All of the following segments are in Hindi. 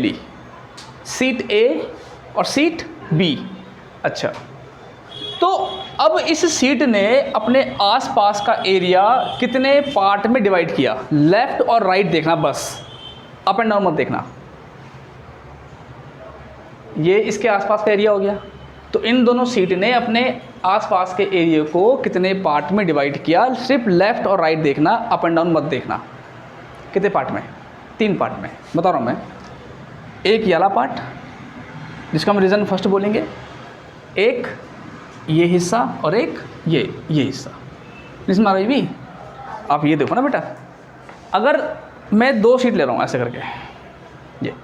ली, सीट ए और सीट बी। अच्छा, तो अब इस सीट ने अपने आसपास का एरिया कितने पार्ट में डिवाइड किया? लेफ्ट और राइट देखना, बस अप एंड डाउन मत देखना। ये इसके आसपास का एरिया हो गया, तो इन दोनों सीट ने अपने आसपास के एरिया को कितने पार्ट में डिवाइड किया? सिर्फ लेफ्ट और राइट देखना, अप एंड डाउन मत देखना। कितने पार्ट में? 3 पार्ट में, बता रहा हूँ मैं। एक ये वाला पार्ट जिसका हम रीज़न फर्स्ट बोलेंगे, एक ये हिस्सा और एक ये हिस्सा। इसमें आ रही भी, आप ये देखो ना बेटा, अगर मैं 2 सीट ले रहा हूँ ऐसे करके ये,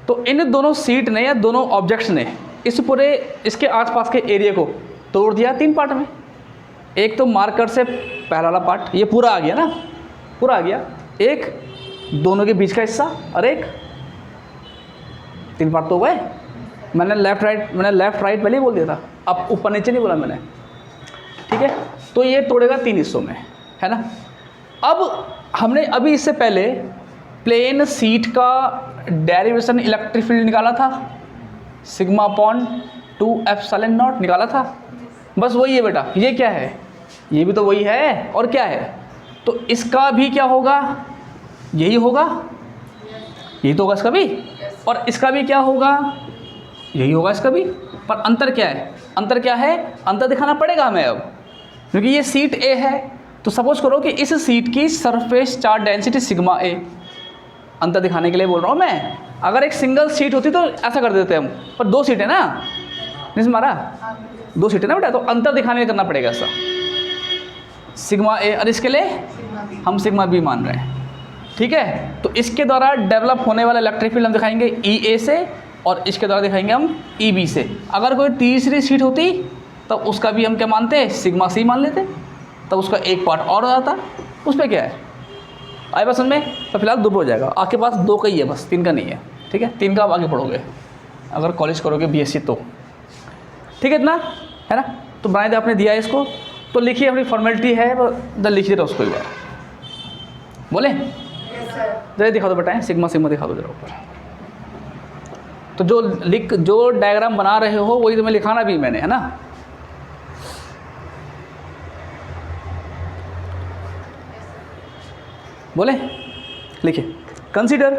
तो इन दोनों सीट ने या दोनों ऑब्जेक्ट्स ने इस पूरे इसके आसपास के एरिया को तोड़ दिया 3 पार्ट में। एक तो मार्कर से पहला वाला पार्ट, ये पूरा आ गया ना, पूरा आ गया। एक दोनों के बीच का हिस्सा और एक 3 पार्ट तो हो गए। मैंने लेफ़्ट राइट पहले ही बोल दिया था, अब ऊपर नीचे नहीं बोला मैंने, ठीक है। तो ये तोड़ेगा 3 हिस्सों में, है ना। अब हमने अभी इससे पहले प्लेन सीट का डेरिवेशन इलेक्ट्रिक फील्ड निकाला था, सिग्मा अपॉन 2 एप्सिलॉन नॉट निकाला था। बस वही है बेटा, ये क्या है? ये भी तो वही है, और क्या है? तो इसका भी क्या होगा? यही होगा, यही तो होगा इसका भी, और इसका भी क्या होगा? यही होगा इसका भी। पर अंतर क्या है? अंतर क्या है? अंतर दिखाना पड़ेगा हमें अब, क्योंकि ये सीट ए है। तो सपोज करो कि इस सीट की सरफेस चार्ज डेंसिटी सिग्मा ए, अंतर दिखाने के लिए बोल रहा हूँ मैं। अगर एक सिंगल सीट होती तो ऐसा कर देते हम, पर 2 सीट है ना, नहीं मारा, 2 सीट है ना बेटा, तो अंतर दिखाने में करना पड़ेगा ऐसा, सिग्मा ए, और इसके लिए हम सिग्मा बी मान रहे हैं, ठीक है। तो इसके द्वारा डेवलप होने वाला इलेक्ट्रिक फील्ड हम दिखाएंगे ई ए से, और इसके द्वारा दिखाएंगे हम ई बी से। अगर कोई तीसरी सीट होती तब उसका भी हम क्या मानते? सिग्मा सी मान लेते, तब उसका एक पार्ट और हो जाता। उस पर क्या है, आए बात समझ में? तो फिलहाल 2 हो जाएगा, आपके पास 2 का ही है बस, 3 का नहीं है, ठीक है। 3 का आप आगे पढ़ोगे अगर कॉलेज करोगे बीएससी तो, ठीक है। इतना है ना, तो बनाए दे आपने दिया है इसको, तो लिखिए, अपनी फॉर्मेलिटी है तो लिखिए तो उसको एक बार बोले जरा दिखा दो बेटा, सिग्मा दिखा दो जरा ऊपर। तो जो डायग्राम बना रहे हो वही तुम्हें लिखाना भी मैंने, है ना। बोले लिखिए, consider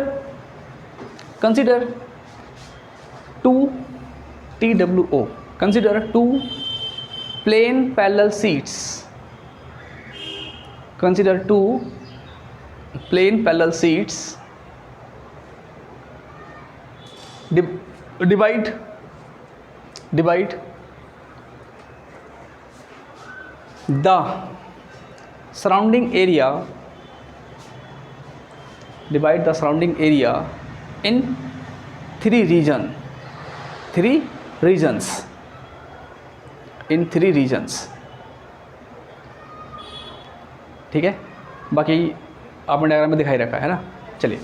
2 TWO, consider 2 plane parallel sheets, consider 2 plane parallel sheets, divide the surrounding area, divide the surrounding area in 3 regions, in 3 regions, ठीक है। बाकी आपने डायग्राम में दिखाई रखा है ना। चलिए,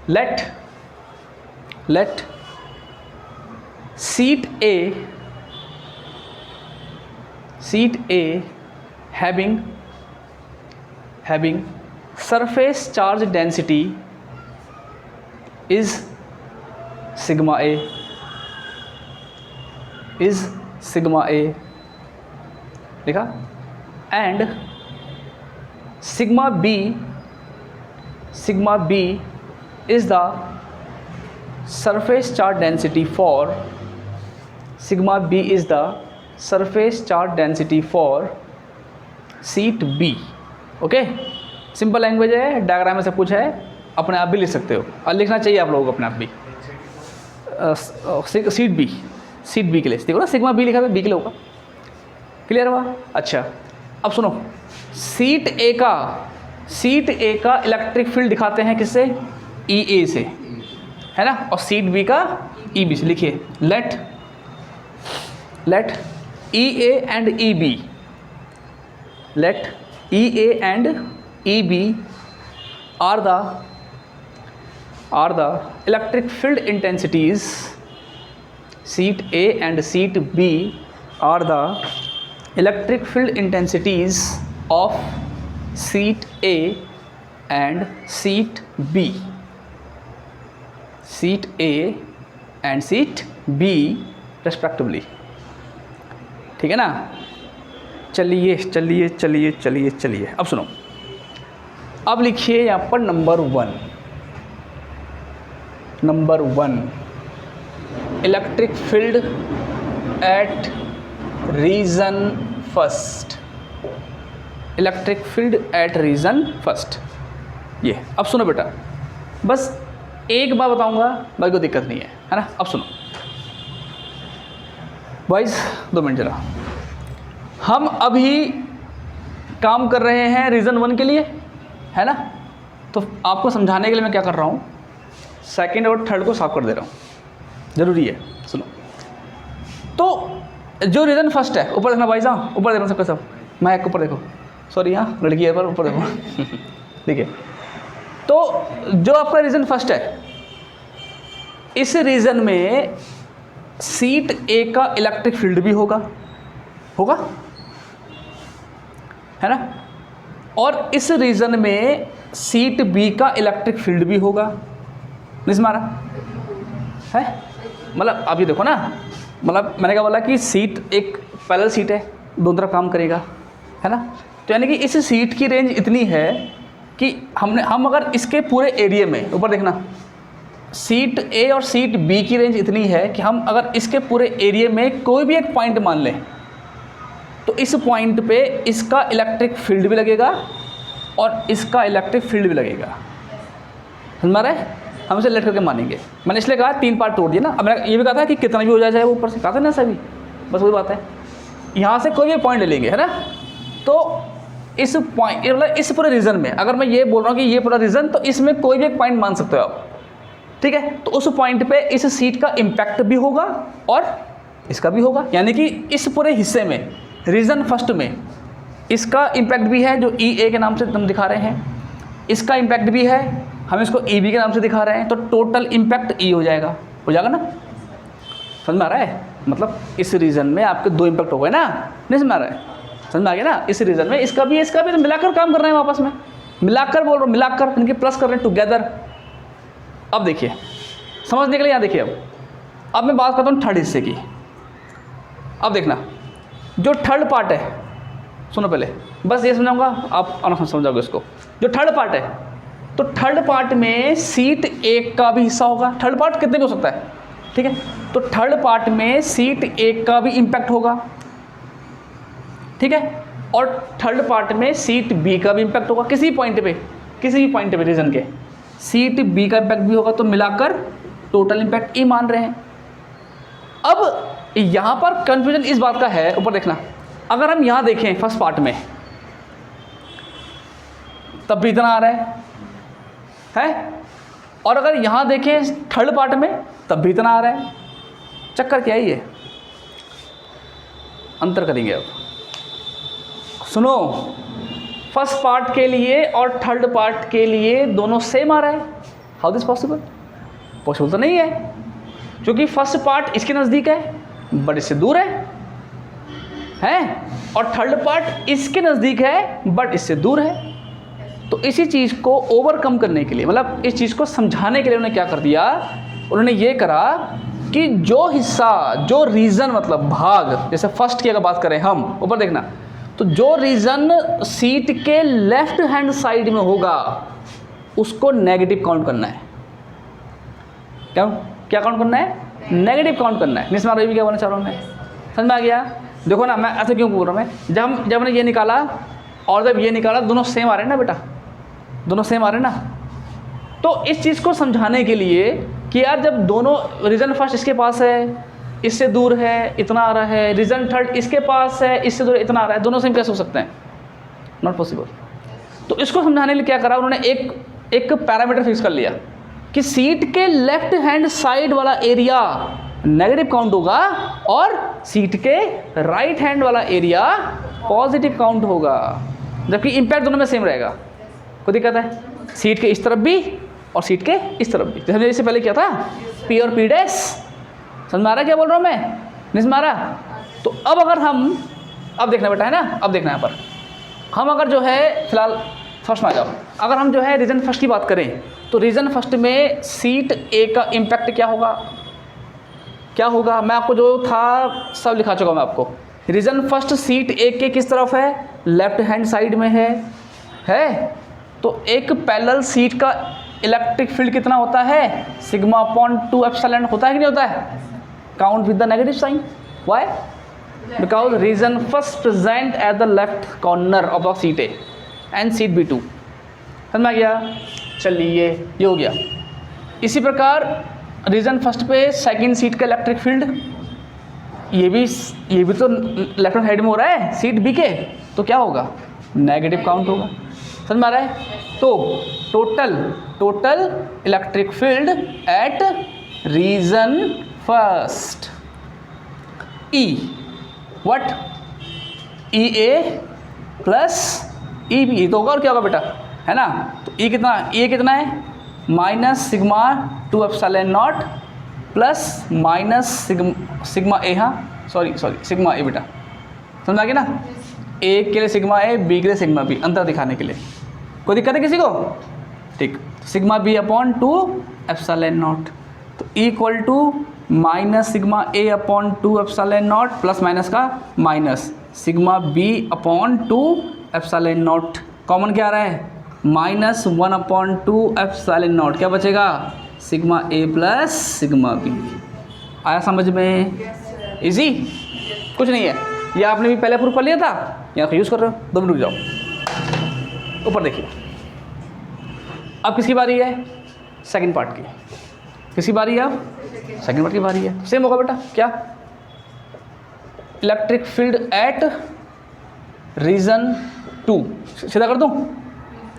let seat A having surface charge density is sigma A, लिखा, and sigma B is the surface charge density for seat B। Okay, simple language है, डायग्राम में सब कुछ है, अपने आप भी लिख सकते हो, और लिखना चाहिए आप लोगों को अपने आप भी। सीट बी के लिए देखो ना, सिग्मा बी लिखा था, बी के लिए होगा। क्लियर हुआ? अच्छा, अब सुनो, सीट ए का इलेक्ट्रिक फील्ड दिखाते हैं किससे? ई ए से, है ना, और सीट बी का ई बी से। लिखिए, let EA and EB, let EA and EB are the electric field intensities, seat A and seat B are the electric field intensities of seat A and seat B, sheet A and sheet B respectively. ठीक है ना। चलिए चलिए चलिए चलिए चलिए, अब सुनो, अब लिखिए यहाँ पर number 1 electric field at region first, electric field at region first. ये अब सुनो बेटा, बस एक बार बताऊंगा, बाकी कोई दिक्कत नहीं है ना। अब सुनो बॉयज, 2 मिनट जरा, हम अभी काम कर रहे हैं रीज़न 1 के लिए, है ना। तो आपको समझाने के लिए मैं क्या कर रहा हूँ, सेकंड और थर्ड को साफ कर दे रहा हूँ, ज़रूरी है। सुनो, तो जो रीज़न फर्स्ट है, ऊपर देखना भाई साहब, ऊपर देखना सबका सब, मैं एक ऊपर देखो, सॉरी हाँ लड़की है पर ऊपर देखो ठीक है। तो जो आपका रीज़न फर्स्ट है, इस रीज़न में सीट ए का इलेक्ट्रिक फील्ड भी होगा है ना, और इस रीजन में सीट बी का इलेक्ट्रिक फील्ड भी होगा। नहीं मारा है, मतलब अभी देखो ना, मतलब मैंने क्या बोला कि सीट एक पैरेलल सीट है, दोनों तरफ काम करेगा, है ना। तो यानी कि इस सीट की रेंज इतनी है कि हम अगर इसके पूरे एरिया में, ऊपर देखना, सीट ए और सीट बी की रेंज इतनी है कि हम अगर इसके पूरे एरिया में कोई भी एक पॉइंट मान लें, तो इस पॉइंट पे इसका इलेक्ट्रिक फील्ड भी लगेगा और इसका इलेक्ट्रिक फील्ड भी लगेगा। समझ रहा है, हम इसे लेट करके मानेंगे। मैंने इसलिए कहा 3 पार्ट तोड़ दिया ना। अब मैंने ये भी कहा था कि कितना भी हो जाए, चाहे वो ऊपर से कहा था ना सभी, बस वही बात है। यहाँ से कोई भी पॉइंट ले लेंगे, है ना। तो इस पॉइंट, मतलब इस पूरे रीजन में अगर मैं ये बोल रहा हूँ कि ये पूरा रीजन, तो इसमें कोई भी एक पॉइंट मान सकते हो आप, ठीक है। तो उस पॉइंट पे इस सीट का इम्पैक्ट भी होगा और इसका भी होगा, यानी कि इस पूरे हिस्से में रीजन फर्स्ट में इसका इम्पैक्ट भी है, जो ई ए के नाम से हम दिखा रहे हैं, इसका इम्पैक्ट भी है, हम इसको ई बी के नाम से दिखा रहे हैं, तो टोटल इम्पैक्ट ई हो जाएगा ना। समझ में आ रहा है, मतलब इस रीजन में आपके 2 इम्पैक्ट हो गए ना। नहीं समझ में आ रहा है, समझ में आ गया ना। इस रीजन में इसका भी तो मिलाकर काम कर रहे हैं, आपस में मिलाकर बोल रहा हूँ, मिलाकर इनके प्लस कर रहे हैं, टुगेदर। अब देखिए, समझने के लिए यहाँ देखिए, अब मैं बात करता हूँ थर्ड हिस्से की। अब देखना, जो थर्ड पार्ट है, सुनो पहले, बस ये समझाऊंगा, आप आराम समझोगे इसको। जो थर्ड पार्ट है, तो थर्ड पार्ट में सीट ए का भी हिस्सा होगा। थर्ड पार्ट कितने भी हो सकता है, ठीक है। तो थर्ड पार्ट में सीट ए का भी इम्पैक्ट होगा, ठीक है, और थर्ड पार्ट में सीट बी का भी इम्पैक्ट होगा। किसी भी पॉइंट पे रीजन के सीट बी का इम्पैक्ट भी होगा, तो मिलाकर टोटल इम्पैक्ट ई मान रहे हैं। अब यहाँ पर कंफ्यूजन इस बात का है, ऊपर देखना, अगर हम यहाँ देखें फर्स्ट पार्ट में, तब भी इतना आ रहा है, और अगर यहाँ देखें थर्ड पार्ट में, तब भी इतना आ रहा है। चक्कर क्या है, ये अंतर करेंगे। अब सुनो, फर्स्ट पार्ट के लिए और थर्ड पार्ट के लिए दोनों सेम आ रहा है। हाउ दिस पॉसिबल तो नहीं है, क्योंकि फर्स्ट पार्ट इसके नज़दीक है बट इससे दूर है, और थर्ड पार्ट इसके नज़दीक है बट इससे दूर है। तो इसी चीज़ को ओवरकम करने के लिए, मतलब इस चीज़ को समझाने के लिए उन्होंने क्या कर दिया, उन्होंने ये करा कि जो हिस्सा, जो रीज़न, मतलब भाग, जैसे फर्स्ट की अगर बात करें हम, ऊपर देखना, तो जो रीज़न सीट के लेफ्ट हैंड साइड में होगा उसको नेगेटिव काउंट करना है। क्या काउंट करना है? नेगेटिव काउंट करना है। मिस मारो, भी क्या बोलना चाह रहा हूँ मैं, समझ में आ गया? देखो ना, मैं ऐसे क्यों बोल रहा हूँ, मैं जब हमने ये निकाला और जब ये निकाला, दोनों सेम आ रहे हैं ना बेटा, दोनों सेम आ रहे हैं ना। तो इस चीज़ को समझाने के लिए कि यार जब दोनों, रीजन फर्स्ट इसके पास है, इससे दूर है, इतना आ रहा है, रीजन थर्ड इसके पास है, इससे दूर इतना आ रहा है, दोनों सेम कैसे हो सकते हैं? Not possible. तो इसको समझाने के लिए क्या करा उन्होंने, एक पैरामीटर फिक्स कर लिया कि सीट के लेफ्ट हैंड साइड वाला एरिया नेगेटिव काउंट होगा और सीट के राइट हैंड वाला एरिया पॉजिटिव काउंट होगा, जबकि इम्पैक्ट दोनों में सेम रहेगा। कोई दिक्कत है? सीट के इस तरफ भी और सीट के इस तरफ भी, जैसे मैंने इससे पहले किया था, पी और पी डैश। समझ में आ रहा है क्या बोल रहा हूँ मैं? नहीं समझ आ रहा? तो अब अगर हम, अब देखना बेटा, है ना, अब देखना यहाँ पर हम अगर जो है फिलहाल फर्स्ट में आ जाओ, अगर हम जो है रीजन फर्स्ट की बात करें तो रीज़न फर्स्ट में सीट ए का इम्पैक्ट क्या होगा, क्या होगा, मैं आपको जो था सब लिखा चुका मैं आपको। रीज़न फर्स्ट सीट ए के किस तरफ है, लेफ्ट हैंड साइड में है। तो एक पैरेलल सीट का इलेक्ट्रिक फील्ड कितना होता है, सिग्मा अपॉन 2 एप्सिलॉन होता है कि नहीं होता है, count with the negative sign. Why, because region first present at the left corner of the sheet A and sheet B 2। समझ में आ गया, चलिए ये हो गया। इसी प्रकार रीजन फर्स्ट पे सेकंड सीट का इलेक्ट्रिक फील्ड, ये भी तो लेफ्ट हैंड साइड में हो रहा है सीट बी के, तो क्या होगा, नेगेटिव काउंट होगा। समझ में आ रहा है। तो total electric field at region first E what, E A plus E B, तो होगा और क्या होगा बेटा, है ना। तो ई कितना है, minus sigma 2 epsilon naught plus minus sigma A, हाँ सॉरी सिग्मा ए बेटा, समझ आ गया ना। ए के लिए सिग्मा ए, बी के लिए सिग्मा बी, अंतर दिखाने के लिए। कोई दिक्कत है किसी को, ठीक। Sigma B upon 2 epsilon naught, तो equal to minus sigma A upon 2 epsilon naught plus minus का minus sigma B upon 2 epsilon naught, common क्या आ रहा है, माइनस 1 अपॉन 2 एप्सिलॉन नॉट, क्या बचेगा, सिग्मा ए प्लस सिग्मा बी। आया समझ में, इजी, कुछ नहीं है। ये आपने भी पहले प्रूफ कर लिया था, यहाँ यूज़ कर रहे हो, 2 मिनट रुक जाओ। ऊपर देखिए, अब किसकी बारी है, सेकंड पार्ट की, किसकी बारी है, अब सेकंड पार्ट की बारी है। सेम होगा बेटा, क्या, इलेक्ट्रिक फील्ड एट रीजन 2, सीधा कर दूँ,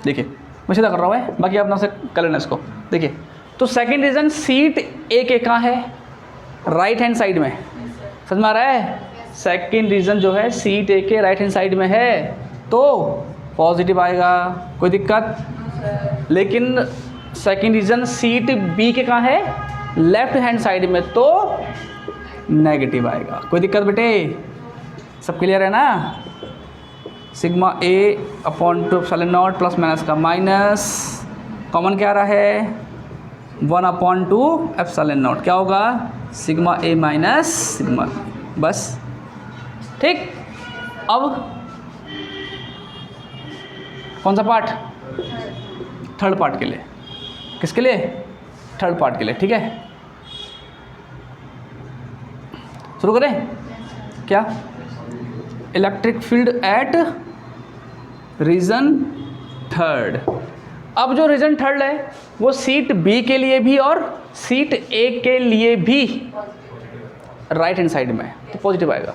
देखिए मैं सीधा कर रहा हूँ, बाकी आप ना से कर लेना इसको। देखिए तो सेकंड रीजन सीट ए के कहाँ है, राइट हैंड साइड में, समझ में आ रहा है। सेकंड रीजन जो है सीट ए के राइट हैंड साइड में है, तो पॉजिटिव आएगा, कोई दिक्कत। लेकिन सेकंड रीजन सीट बी के कहाँ है, लेफ्ट हैंड साइड में, तो नेगेटिव आएगा, कोई दिक्कत बेटे, सब क्लियर है ना। Sigma A upon 2 epsilon naught plus minus का माइनस, कॉमन क्या आ रहा है, 1 अपॉन 2 एप्सिलॉन नॉट, क्या होगा, सिग्मा ए माइनस सिग्मा, बस ठीक। अब कौन सा पार्ट, थर्ड पार्ट के लिए, किसके लिए, थर्ड पार्ट के लिए, ठीक है। शुरू करें, क्या, electric field at region third. अब जो रीजन थर्ड है वो सीट बी के लिए भी और सीट ए के लिए भी राइट हैंड साइड में, तो पॉजिटिव आएगा,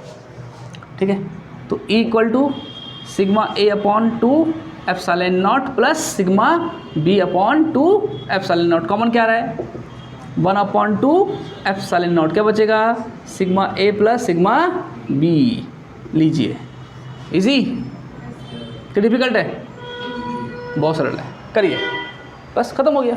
ठीक है। तो E equal to sigma A upon 2 epsilon naught plus sigma B upon 2 epsilon naught, common क्या आ रहा है, 1 अपॉन 2 एप्सिलॉन नॉट, क्या बचेगा, सिग्मा ए प्लस सिग्मा बी। लीजिए, इजी कि डिफिकल्ट है, बहुत सरल है, करिए, बस खत्म हो गया।